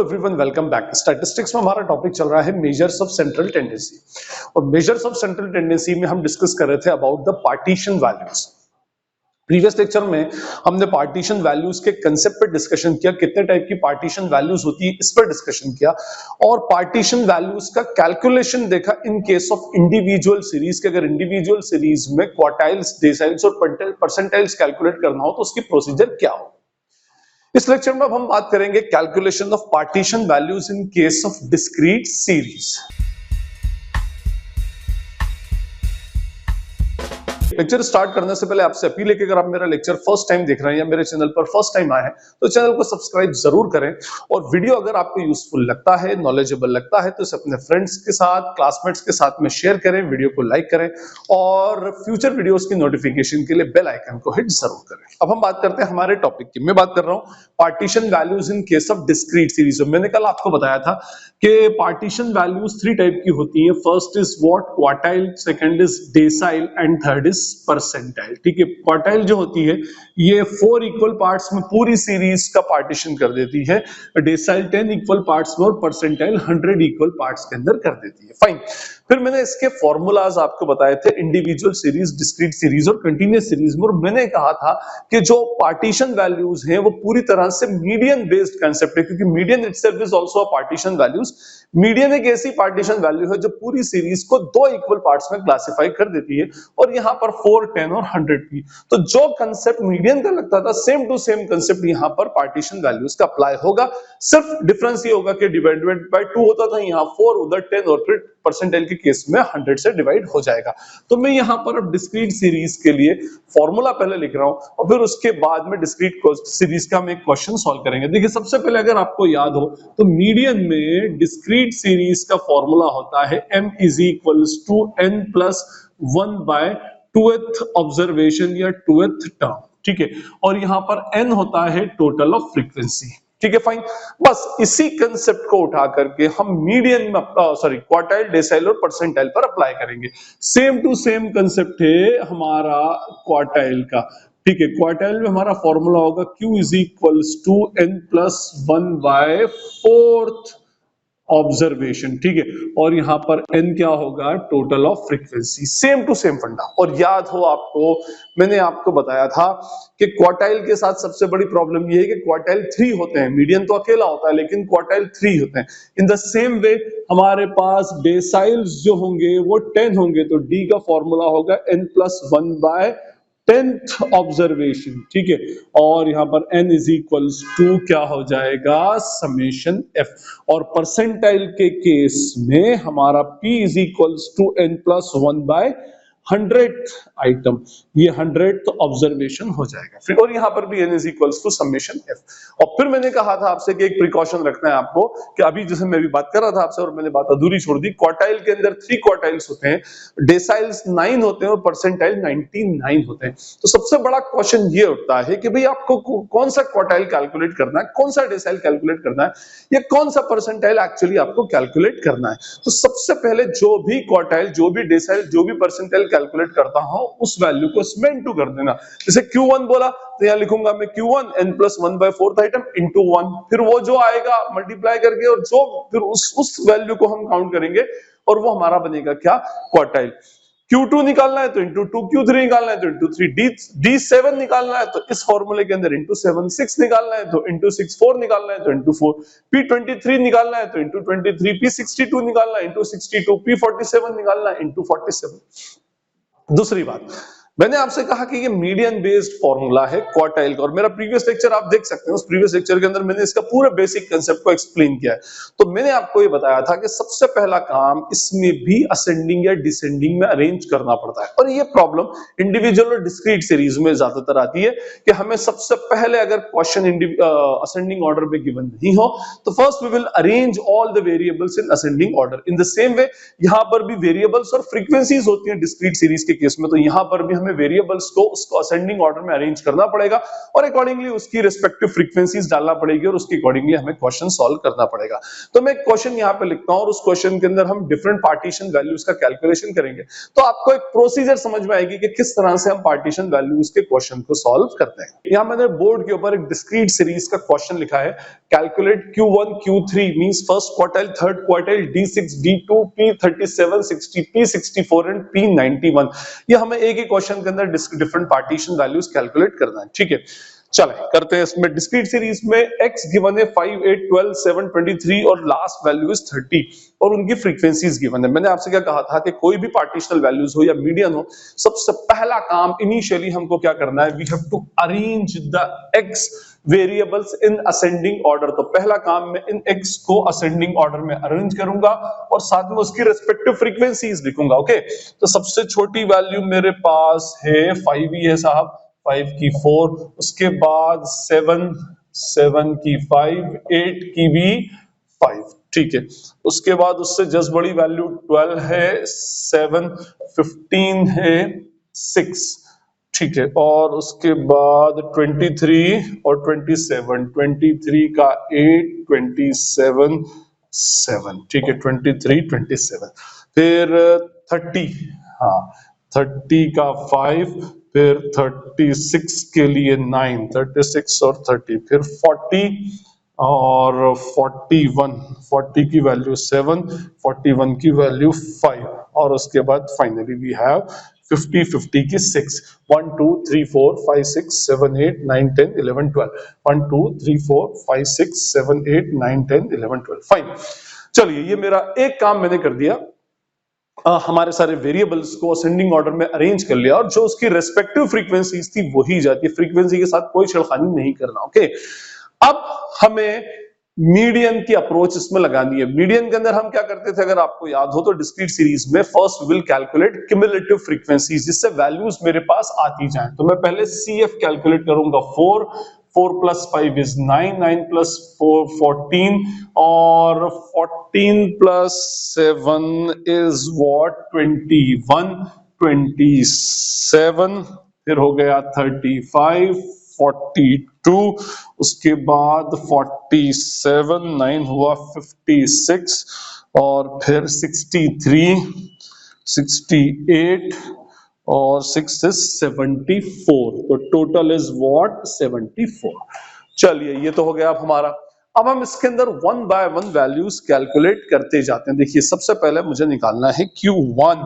Hello everyone, welcome back. Statistics में हमारा topic चल रहा है मेजर्स ऑफ सेंट्रल टेंडेंसी। और मेजर्स ऑफ सेंट्रल टेंडेंसी में हम डिस्कस कर रहे थे about the partition values. Previous lecture में हमने पार्टीशन वैल्यूज के कंसेप्ट पे डिस्कशन किया, कितने टाइप की पार्टीशन वैल्यूज होती है इस पर डिस्कशन किया, और पार्टीशन वैल्यूज का कैलकुलेशन देखा in case of individual series के। अगर इंडिविजुअल सीरीज में क्वार्टाइल्स, डेसाइल्स और परसेंटाइल्स कैलकुलेट करना हो तो उसकी प्रोसीजर क्या हो। इस लेक्चर में अब हम बात करेंगे calculation of partition values in case of discrete series. Lecture start करने से पहले आपसे अपील है कि अगर आप मेरा लेक्चर फर्स्ट टाइम देख रहे हैं या मेरे चैनल पर फर्स्ट टाइम आए हैं तो चैनल को सब्सक्राइब जरूर करें, और वीडियो अगर आपको यूजफुल लगता है, नॉलेजेबल लगता है तो इसे अपने फ्रेंड्स के साथ, क्लासमेट्स के साथ में शेयर करें, वीडियो को लाइक करें और फ्यूचर वीडियोस की नोटिफिकेशन के लिए बेल आइकन को हिट जरूर करें। अब हम बात करते हैं हमारे टॉपिक की। मैं बात कर रहा हूं partition values in case of discrete series. मैंने कल आपको बताया था कि पार्टीशन वैल्यूज थ्री टाइप की होती हैं। First is what, quartile, second is decyl and third is percentile. ठीक है, क्वार्टाइल जो होती है ये 4 इक्वल पार्ट्स में पूरी सीरीज का पार्टीशन कर देती है, डेसाइल 10 इक्वल पार्ट्स में और परसेंटाइल 100 इक्वल पार्ट्स के अंदर कर देती है। फाइन। फिर मैंने इसके फॉर्मूलाज आपको बताए थे इंडिविजुअल सीरीज, डिस्क्रीट सीरीज और कंटीन्यूअस सीरीज में, और मैंने कहा था कि जो पार्टीशन वैल्यूज हैं वो पूरी तरह से मीडियन बेस्ड कांसेप्ट है, क्योंकि median itself is also a partition values. Median एक ऐसी पार्टीशन वैल्यू है जो पूरी सीरीज को 2 इक्वल पार्ट्स में क्लासिफाई कर देती है, और यहां पर 4, 10 और 100 की। तो जो कंसेप्ट मीडियन का लगता था सेम टू सेम कंसेप्ट यहां पर पार्टीशन वैल्यूज का अप्लाई होगा। सिर्फ डिफरेंस ये होगा कि डिवाइडेड बाय 2 होता था, यहां 4, उधर 10, और फिर परसेंटाइल के केस में 100 से डिवाइड हो जाएगा। तो मैं यहां पर अब डिस्क्रीट सीरीज के लिए फॉर्मूला पहले लिख रहा हूं, और फिर उसके बाद में डिस्क्रीट सीरीज का हम एक क्वेश्चन सॉल्व करेंगे। देखिए, सबसे पहले अगर आपको याद हो तो मीडियन में डिस्क्रीट सीरीज का फॉर्मूला होता है m is equals to n plus 1 by 2th observation या 2th टर्म। ठीक है, और यहां पर n होता है टोटल ऑफ फ्रीक्वेंसी। ठीक है, फाइन। बस इसी कंसेप्ट को उठा करके हम मीडियन में क्वार्टाइल, डेसाइल और परसेंटाइल पर अप्लाई करेंगे। सेम टू सेम कंसेप्ट है हमारा क्वार्टाइल का। ठीक है, क्वार्टाइल में हमारा फॉर्मूला होगा q is equals to n plus 1 by 4th observation. ठीक है, और यहां पर n क्या होगा, total of frequency. Same to same funda. और याद हो आपको, मैंने आपको बताया था कि क्वार्टाइल के साथ सबसे बड़ी प्रॉब्लम ये है कि क्वार्टाइल 3 होते हैं, मीडियन तो अकेला होता है लेकिन क्वार्टाइल 3 होते हैं। इन द सेम वे हमारे पास डेसाइल्स जो होंगे वो 10 होंगे, तो d का फॉर्मूला होगा n plus 1 bye 10th observation. ठीक है, और यहां पर n इज इक्वल्स टू क्या हो जाएगा, समेशन f। और परसेंटाइल के केस में हमारा p is equals to n plus 1 by 100th item, ये 100th ऑब्जर्वेशन हो जाएगा। फिर और यहां पर भी n is equals to summation f। और फिर मैंने कहा था आपसे कि एक प्रिकॉशन रखना है आपको, कि अभी जैसे मैं भी बात कर रहा था आपसे और मैंने बात अधूरी छोड़ दी। क्वार्टाइल के अंदर 3 क्वार्टाइल्स होते हैं, डेसाइल्स 9 होते हैं और परसेंटाइल 99 होते हैं। तो सबसे बड़ा क्वेश्चन ये उठता है कि भाई आपको कौन सा क्वार्टाइल कैलकुलेट करना है, कौन सा डेसाइल कैलकुलेट करना है, या कौन सा परसेंटाइल एक्चुअली आपको कैलकुलेट करना है। तो सबसे पहले जो भी क्वार्टाइल, जो भी डेसाइल, जो भी परसेंटाइल कैलकुलेट करता हूं उस वैल्यू को इसमें इनटू कर देना। जैसे Q1 बोला तो यहां लिखूंगा मैं Q1 n plus 1 by 4th item into 1, फिर वो जो आएगा मल्टीप्लाई करके, और जो फिर उस वैल्यू को हम काउंट करेंगे और वो हमारा बनेगा क्या, क्वार्टाइल। Q2 निकालना है तो इंटू 2, Q3 निकालना है तो इंटू 3, D7 निकालना है तो इस फॉर्मूले के अंदर इंटू 7, 6 निकालना है तो इंटू 6, 4 निकालना है तो इंटू 4, P23 निकालना है तो इंटू 23, P62 निकालना है इंटू 62, P47 निकालना है इंटू 47। दूसरी बात, मैंने आपसे कहा कि ये मीडियन बेस्ड फॉर्मूला है क्वार्टाइल का, और मेरा प्रीवियस लेक्चर आप देख सकते हैं। उस प्रीवियस लेक्चर के अंदर मैंने इसका पूरा बेसिक कांसेप्ट को एक्सप्लेन किया है। तो मैंने आपको ये बताया था कि सबसे पहला काम इसमें भी असेंडिंग या डिसेंडिंग में अरेंज करना पड़ता है, और ये प्रॉब्लम इंडिविजुअल और डिस्क्रीट सीरीज में ज्यादातर आती है कि हमें सबसे पहले अगर क्वेश्चन असेंडिंग ऑर्डर में गिवन नहीं हो तो first we will arrange all the variables in ascending order. In the same way यहां पर भी वेरिएबल्स और फ्रीक्वेंसीज होती हैं डिस्क्रीट सीरीज के केस में, तो यहां पर भी हमें हमें वेरिएबल्स को उसको असेंडिंग ऑर्डर में अरेंज करना पड़ेगा और अकॉर्डिंगली उसकी रिस्पेक्टिव फ्रीक्वेंसीज डालना पड़ेगी और उसके अकॉर्डिंगली हमें क्वेश्चन सॉल्व करना पड़ेगा। तो मैं एक क्वेश्चन यहाँ पे लिखता हूँ और उस क्वेश्चन के अंदर हम डिफरेंट पार्टीशन वैल्यूज का कैलकुलेशन करेंगे, तो आपको एक प्रोसीजर समझ में आएगी कि किस तरह से हम पार्टीशन वैल्यूज के क्वेश्चन को सॉल्व करते हैं। यहाँ मैंने बोर्ड के ऊपर एक डिस्क्रीट सीरीज का क्वेश्चन लिखा है, calculate Q1 Q3 means first quartile, third quartile, D6 D2 P37 60 P64 and P91। ये हमें एक ही क्वेश्चन के अंदर डिफरेंट पार्टीशन वैल्यूज कैलकुलेट करना है। ठीक है, चले करते हैं। इसमें डिस्क्रीट सीरीज में x गिवन है 5 8 12 7 23 और लास्ट वैल्यू इज 30 और उनकी फ्रीक्वेंसीज गिवन है। मैंने आपसे क्या कहा था कि कोई भी पार्टीशनल वैल्यूज हो या मीडियन हो, सबसे पहला काम इनिशियली हमको क्या करना है, we have to arrange the x variables in ascending order. तो पहला काम मैं इन x को असेंडिंग ऑर्डर में अरेंज करूंगा और साथ में उसकी रिस्पेक्टिव फ्रीक्वेंसीज लिखूंगा। ओके, तो सबसे छोटी वैल्यू मेरे पास है 5 ही है साहब, 5 की 4, उसके बाद 7 की 5, 8 की भी 5। ठीक है, उसके बाद उससे जस्ट बड़ी वैल्यू 12 है, 7 15 है, 6। ठीक है, और उसके बाद 23 और 27, 23 का 8, 27 7। ठीक है, 23 27, फिर 30, हाँ 30 का 5, फिर 36 के लिए 9, 36 और 30, फिर 40 और 41, 40 की वैल्यू 7, 41 की वैल्यू 5 और उसके बाद फाइनली वी हैव 50 50 की 6, 1 2 3 4 5 6 7 8 9 10 11 12, 1 2 3 4 5 6 7 8 9 10 11 12। फाइन, चलिए ये मेरा एक काम मैंने कर दिया, हमारे सारे वेरिएबल्स को असेंडिंग ऑर्डर में अरेंज कर लिया और जो उसकी रेस्पेक्टिव फ्रीक्वेंसीज थी वही जाती है, फ्रीक्वेंसी के साथ कोई छेड़खानी नहीं करना। ओके, अब हमें मीडियन की अप्रोच इसमें लगानी है। मीडियन के अंदर हम क्या करते थे, अगर आपको याद हो तो डिस्क्रीट सीरीज में first will calculate cumulative frequencies, जिससे वैल्यूज मेरे पास आती जाएं। तो मैं पहले CF कैलकुलेट करूंगा, 4 plus 5 is 9, 9 plus 4 14 और 14 plus 7 is what 21, 27, फिर हो गया 35, 42, उसके बाद 47, 9 हुआ 56 और फिर 63, 68 और 6 is 74, तो टोटल इज व्हाट 74। चलिए ये तो हो गया अब हमारा। अब हम इसके अंदर one by one values calculate करते जाते हैं। देखिए सबसे पहले मुझे निकालना है Q1,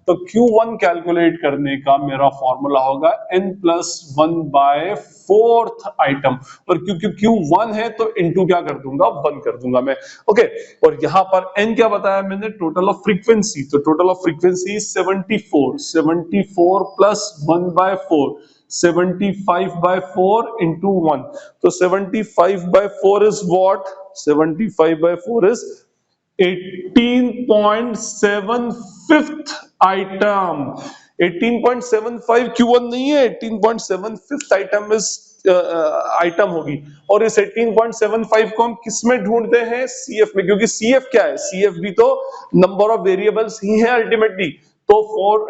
तो Q1 कैलकुलेट करने का मेरा फॉर्मूला होगा n+1/4 आइटम, और क्योंकि Q1 है तो इनटू क्या कर दूंगा, 1 कर दूंगा मैं। ओके, और यहां पर n क्या बताया मैंने, टोटल ऑफ फ्रीक्वेंसी, तो total of frequency 74, 74 plus 1/4, 75/4 into 1, तो 75/4 is what, 75/4 is 18.75 item. 18.75 Q1 नहीं है, 18.75 आइटम इस आइटम होगी, और इस 18.75 को हम किस में ढूंढते हैं, CF में, क्योंकि CF क्या है, CF भी तो नंबर ऑफ वेरिएबल्स ही है अल्टीमेटली। तो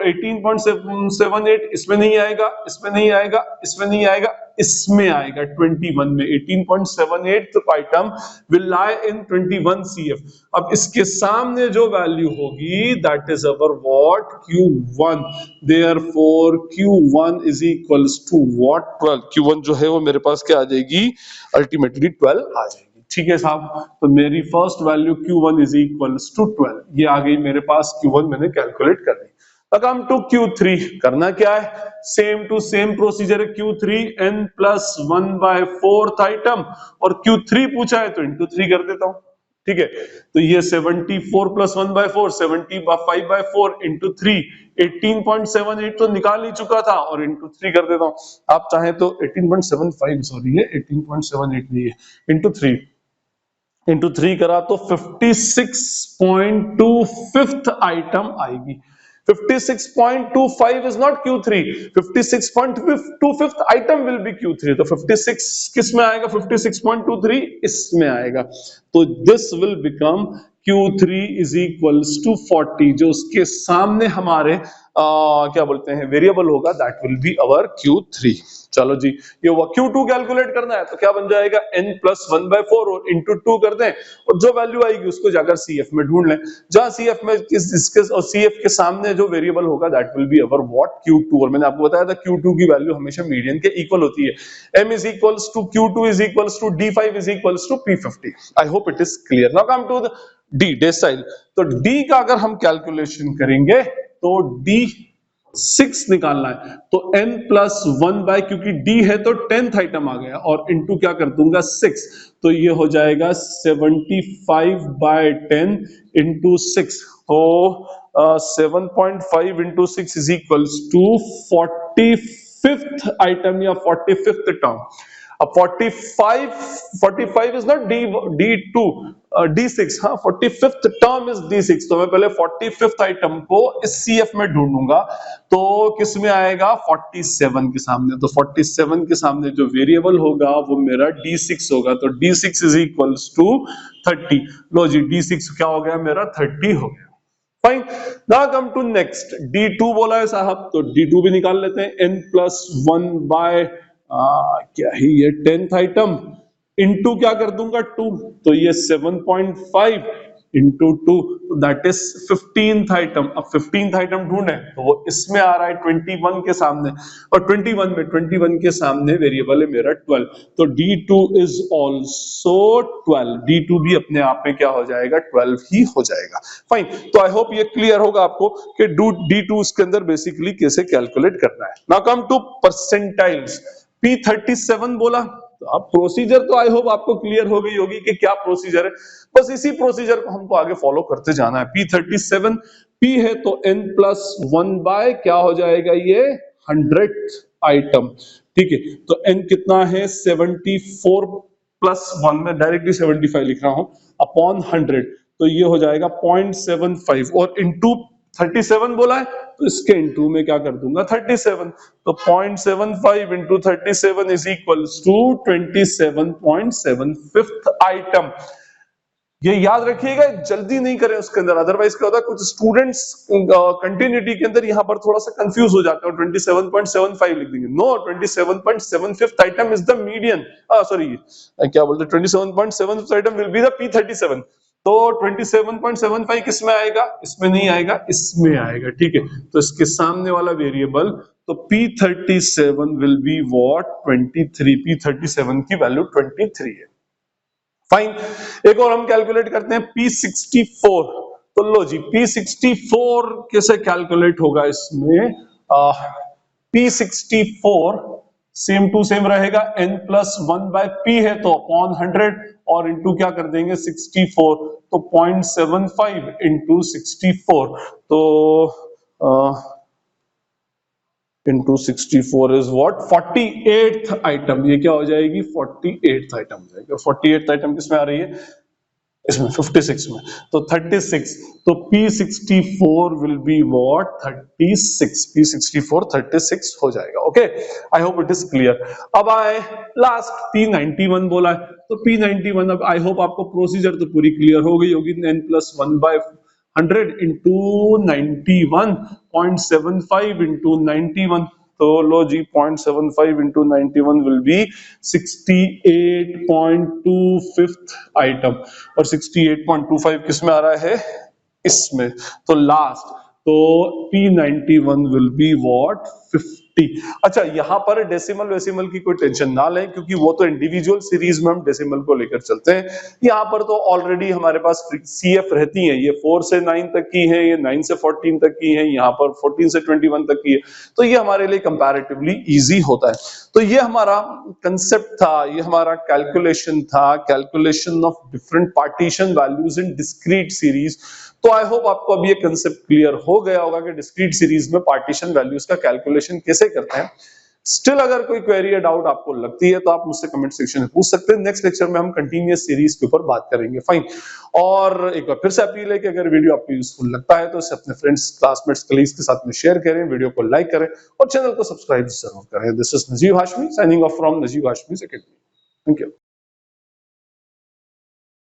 18.78 इसमें नहीं आएगा, इसमें नहीं आएगा, इसमें नहीं आएगा, इसमें आएगा 21 में। 18.78 item will lie in 21 CF। अब इसके सामने जो वैल्यू होगी that is our what, Q1, therefore Q1 is equals to what, 12। Q1 जो है वो मेरे पास क्या आ जाएगी, अल्टीमेटली 12 आ जाएगी। ठीक है साहब, तो मेरी first value Q1 is equals to 12, ये आ गई मेरे पास, Q1 मैंने कैलकुलेट कर दी। कम टू Q3, करना क्या है, सेम टू सेम प्रोसीजर है, Q3 n+1/4 आइटम, और Q3 पूछा है तो इंटू 3 कर देता हूं। ठीक है, तो ये 74 + 1/4, 75/4 इंटू 3, 18.78 तो निकाल ही चुका था, और इंटू 3 कर देता हूं। आप चाहें तो 18.75, सॉरी ये 18.78 नहीं है, इंटू 3 करा तो 56.25 आइटम आएगी। 56.25 is not Q3, 56.25 item will be Q3, तो 56 किस में आएगा, 56.23 इसमें आएगा, तो this will become Q3 is equals to 40, जो उसके सामने हमारे क्या बोलते हैं वेरिएबल होगा, that will be our Q3। चलो जी, ये हुआ। Q2 कैलकुलेट करना है तो क्या बन जाएगा, n+1/4 और इंटू 2 कर दें, और जो वैल्यू आएगी उसको जाकर CF में ढूंढ लें, जहां CF में इसके और CF के सामने जो वेरिएबल होगा that will be our what, Q2। और मैंने आपको बताया था Q2 की वैल्यू हमेशा मीडियन के इक्वल होती है। M is equals to Q2 is equals to D5 is equals to P50। I hope it is clear। Now come to the D, डेसिल। तो D का अगर हम कैलकुलेशन करेंगे तो D6 निकालना है, तो n+1 क्योंकि D है तो 10th आइटम आ गया, और इंटू क्या कर दूंगा 6, तो ये हो जाएगा 75/10 इंटू 6, तो 7.5 into 6 is equals to 45th item या 45th टर्म। अब 45 इज नॉट D2, D6, हाँ 45th टर्म इज D6। तो मैं पहले 45th आइटम को इस CF में ढूंढूंगा, तो किस में आएगा, 47 के सामने। तो 47 के सामने जो वेरिएबल होगा वो मेरा D6 होगा, तो D6 इज इक्वल्स टू 30। लो जी, D6 क्या हो गया मेरा, 30 हो गया। Fine. Now come to next, D2 बोला है साहब, तो D2 भी निकाल लेते हैं। n+1 क्या ही ये 10th आइटम इंटू क्या कर दूंगा 2, तो ये 7.5 into 2, that is 15th item. अब 15th आइटम ढूंढे तो वो इसमें आ रहा है 21 के सामने, और 21 के सामने वेरिएबल है मेरा 12, तो D2 इज ऑल्सो 12। D2 भी अपने आप में क्या हो जाएगा, 12 ही हो जाएगा। फाइन। तो आई होप ये क्लियर होगा आपको कि D2 इसके अंदर बेसिकली कैसे कैलकुलेट करना है। Now come to percentiles. P37 बोला, तो अब प्रोसीजर तो आई होप आपको क्लियर हो गई होगी कि क्या प्रोसीजर है। बस इसी प्रोसीजर को हमको आगे फॉलो करते जाना है। P37, P है तो n+1 क्या हो जाएगा, ये 100th आइटम। ठीक है, तो n कितना है, 74+1, में डायरेक्टली 75 लिख रहा हूं, अपॉन 100, तो ये हो जाएगा 0.75, और इंटू 37 बोला है तो इसके इंटू में क्या कर दूंगा 37, तो 0.75 into 37 is equals to 27.75 item. ये याद रखिएगा, जल्दी नहीं करें उसके अंदर, अदरवाइज क्या होता है कुछ स्टूडेंट्स कंटिन्यूटी के अंदर यहाँ पर थोड़ा सा कंफ्यूज हो जाते हैं, 27.75 लिख देंगे। No, 27.75 item is the median, sorry क्या बोलते हैं, 27.75 item will be the P37। तो 27.75 किस में आएगा, इसमें नहीं आएगा, इसमें आएगा। ठीक है, तो इसके सामने वाला वेरिएबल, तो P37 will be what, 23। P37 की वैल्यू 23 है। फाइन। एक और हम कैलकुलेट करते हैं, P64। तो लो जी, P64 कैसे कैलकुलेट होगा, इसमें P64 सेम टू सेम रहेगा, n+1/P है तो अपॉन 100, और इंटू क्या कर देंगे 64, तो 0.75 इंटू 64, तो into 64 is what, 48th item. ये क्या हो जाएगी, 48th आइटम हो जाएगी। 48th आइटम किसमें आ रही है, इसमें 56 में, तो 36, तो P64 will be what, 36। P64 36 हो जाएगा। Okay, I hope it is clear. अब आए लास्ट, P91 बोला है, तो P91, अब आई होप आपको प्रोसीजर तो पूरी क्लियर हो गई होगी। n+1/100 इंटू 91, 0.75 इंटू 91, तो लो जी, 0.75 इंटू 91 विल बी 68.25 आइटम, और 68.25 किस में आ रहा है, इसमें, तो लास्ट, तो P91 विल बी व्हाट, 50। अच्छा, यहां पर डेसिमल वेसिमल की कोई टेंशन ना लें, क्योंकि वो तो इंडिविजुअल सीरीज में हम डेसिमल को लेकर चलते हैं। यहां पर तो ऑलरेडी हमारे पास CF रहती है, ये 4 से 9 तक की है, ये 9 से 14 तक की है, यहाँ पर 14 से 21 तक की है, तो ये हमारे लिए कंपैरेटिवली इजी होता है। तो ये हमारा कंसेप्ट था, ये हमारा कैलकुलेशन था, calculation of different partition values in discrete series. तो आई होप आपको अब ये कंसेप्ट क्लियर हो गया होगा कि डिस्क्रीट सीरीज में पार्टीशन वैल्यूज का कैलकुलेशन कैसे करते हैं। स्टिल अगर कोई क्वेरी या डाउट आपको लगती है तो आप मुझसे कमेंट सेक्शन में पूछ सकते हैं। नेक्स्ट लेक्चर में हम कंटीन्यूअस सीरीज के ऊपर बात करेंगे। फाइन। और एक बार फिर से अपील है कि अगर वीडियो आपको यूजफुल लगता है तो इसे अपने फ्रेंड्स, क्लासमेट्स, कलीग्स के साथ में शेयर करें, वीडियो को लाइक करें और चैनल को सब्सक्राइब जरूर करें। This is Najib Hashmi signing off from Najib Hashmi academy. Thank you.